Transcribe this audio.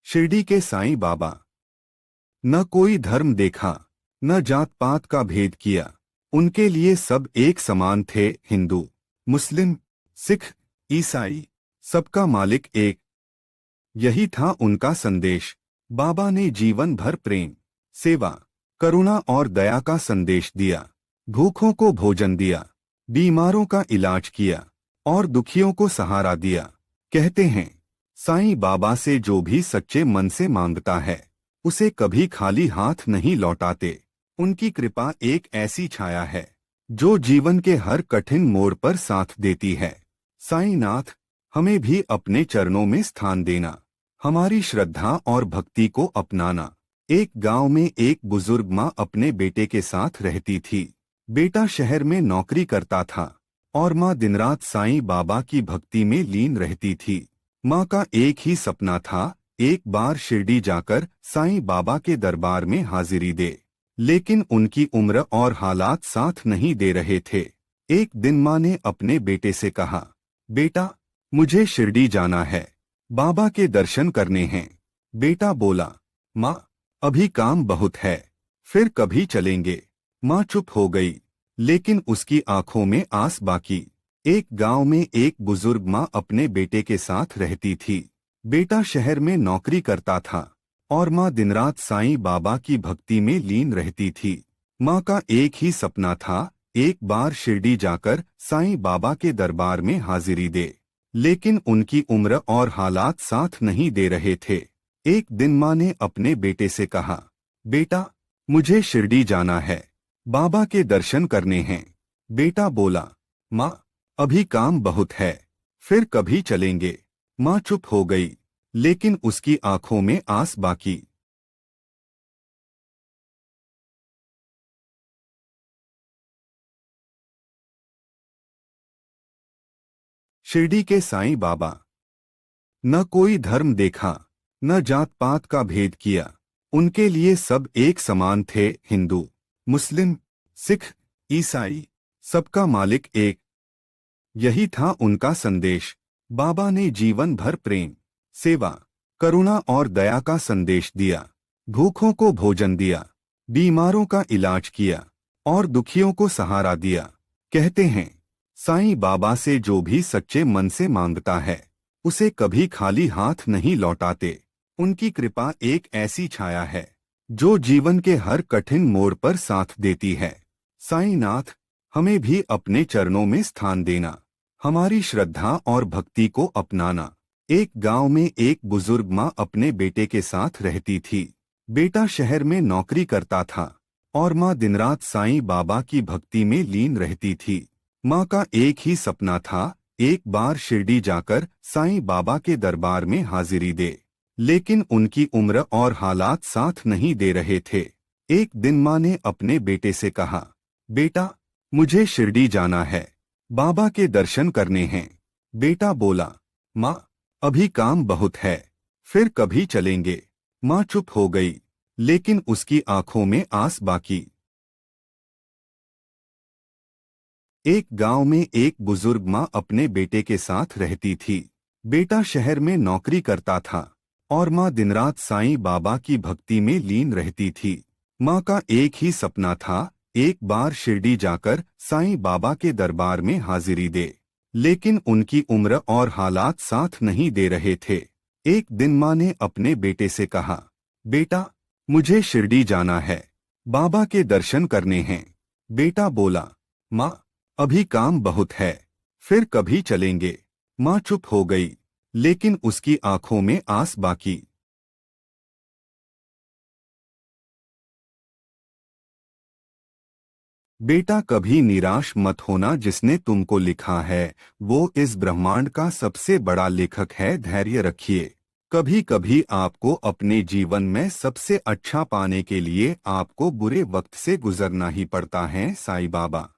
शिरडी के साईं बाबा। न कोई धर्म देखा, न जात पात का भेद किया। उनके लिए सब एक समान थे, हिंदू, मुस्लिम, सिख, ईसाई, सबका मालिक एक। यही था उनका संदेश। बाबा ने जीवन भर प्रेम, सेवा, करुणा और दया का संदेश दिया। भूखों को भोजन दिया, बीमारों का इलाज किया और दुखियों को सहारा दिया। कहते हैं, साईं बाबा से जो भी सच्चे मन से मांगता है, उसे कभी खाली हाथ नहीं लौटाते। उनकी कृपा एक ऐसी छाया है जो जीवन के हर कठिन मोड़ पर साथ देती है। साईंनाथ, हमें भी अपने चरणों में स्थान देना, हमारी श्रद्धा और भक्ति को अपनाना। एक गांव में एक बुजुर्ग माँ अपने बेटे के साथ रहती थी। बेटा शहर में नौकरी करता था और माँ दिन रात साईं बाबा की भक्ति में लीन रहती थी। माँ का एक ही सपना था, एक बार शिरडी जाकर साईं बाबा के दरबार में हाजिरी दे। लेकिन उनकी उम्र और हालात साथ नहीं दे रहे थे। एक दिन माँ ने अपने बेटे से कहा, बेटा, मुझे शिरडी जाना है, बाबा के दर्शन करने हैं। बेटा बोला, माँ, अभी काम बहुत है, फिर कभी चलेंगे। माँ चुप हो गई, लेकिन उसकी आंखों में आस बाकी। एक गांव में एक बुजुर्ग माँ अपने बेटे के साथ रहती थी। बेटा शहर में नौकरी करता था और माँ दिन रात साईं बाबा की भक्ति में लीन रहती थी। माँ का एक ही सपना था, एक बार शिरडी जाकर साईं बाबा के दरबार में हाजिरी दे। लेकिन उनकी उम्र और हालात साथ नहीं दे रहे थे। एक दिन माँ ने अपने बेटे से कहा, बेटा, मुझे शिरडी जाना है, बाबा के दर्शन करने हैं। बेटा बोला, माँ, अभी काम बहुत है, फिर कभी चलेंगे। माँ चुप हो गई, लेकिन उसकी आंखों में आस बाकी। शिरडी के साईं बाबा। न कोई धर्म देखा, न जात पात का भेद किया। उनके लिए सब एक समान थे, हिंदू, मुस्लिम, सिख, ईसाई, सबका मालिक एक। यही था उनका संदेश। बाबा ने जीवन भर प्रेम, सेवा, करुणा और दया का संदेश दिया। भूखों को भोजन दिया, बीमारों का इलाज किया और दुखियों को सहारा दिया। कहते हैं, साईं बाबा से जो भी सच्चे मन से मांगता है, उसे कभी खाली हाथ नहीं लौटाते। उनकी कृपा एक ऐसी छाया है जो जीवन के हर कठिन मोड़ पर साथ देती है। साईंनाथ, हमें भी अपने चरणों में स्थान देना, हमारी श्रद्धा और भक्ति को अपनाना। एक गांव में एक बुजुर्ग माँ अपने बेटे के साथ रहती थी। बेटा शहर में नौकरी करता था और माँ दिन रात साईं बाबा की भक्ति में लीन रहती थी। माँ का एक ही सपना था, एक बार शिरडी जाकर साईं बाबा के दरबार में हाजिरी दे। लेकिन उनकी उम्र और हालात साथ नहीं दे रहे थे। एक दिन माँ ने अपने बेटे से कहा, बेटा, मुझे शिरडी जाना है, बाबा के दर्शन करने हैं। बेटा बोला, माँ, अभी काम बहुत है, फिर कभी चलेंगे। माँ चुप हो गई, लेकिन उसकी आंखों में आस बाकी। एक गांव में एक बुजुर्ग माँ अपने बेटे के साथ रहती थी। बेटा शहर में नौकरी करता था और माँ दिन रात साईं बाबा की भक्ति में लीन रहती थी। माँ का एक ही सपना था, एक बार शिरडी जाकर साईं बाबा के दरबार में हाजिरी दे। लेकिन उनकी उम्र और हालात साथ नहीं दे रहे थे। एक दिन माँ ने अपने बेटे से कहा, बेटा, मुझे शिरडी जाना है, बाबा के दर्शन करने हैं। बेटा बोला, माँ, अभी काम बहुत है, फिर कभी चलेंगे। माँ चुप हो गई, लेकिन उसकी आंखों में आस बाकी। बेटा, कभी निराश मत होना, जिसने तुमको लिखा है वो इस ब्रह्मांड का सबसे बड़ा लेखक है। धैर्य रखिए। कभी कभी आपको अपने जीवन में सबसे अच्छा पाने के लिए आपको बुरे वक्त से गुजरना ही पड़ता है। साईं बाबा।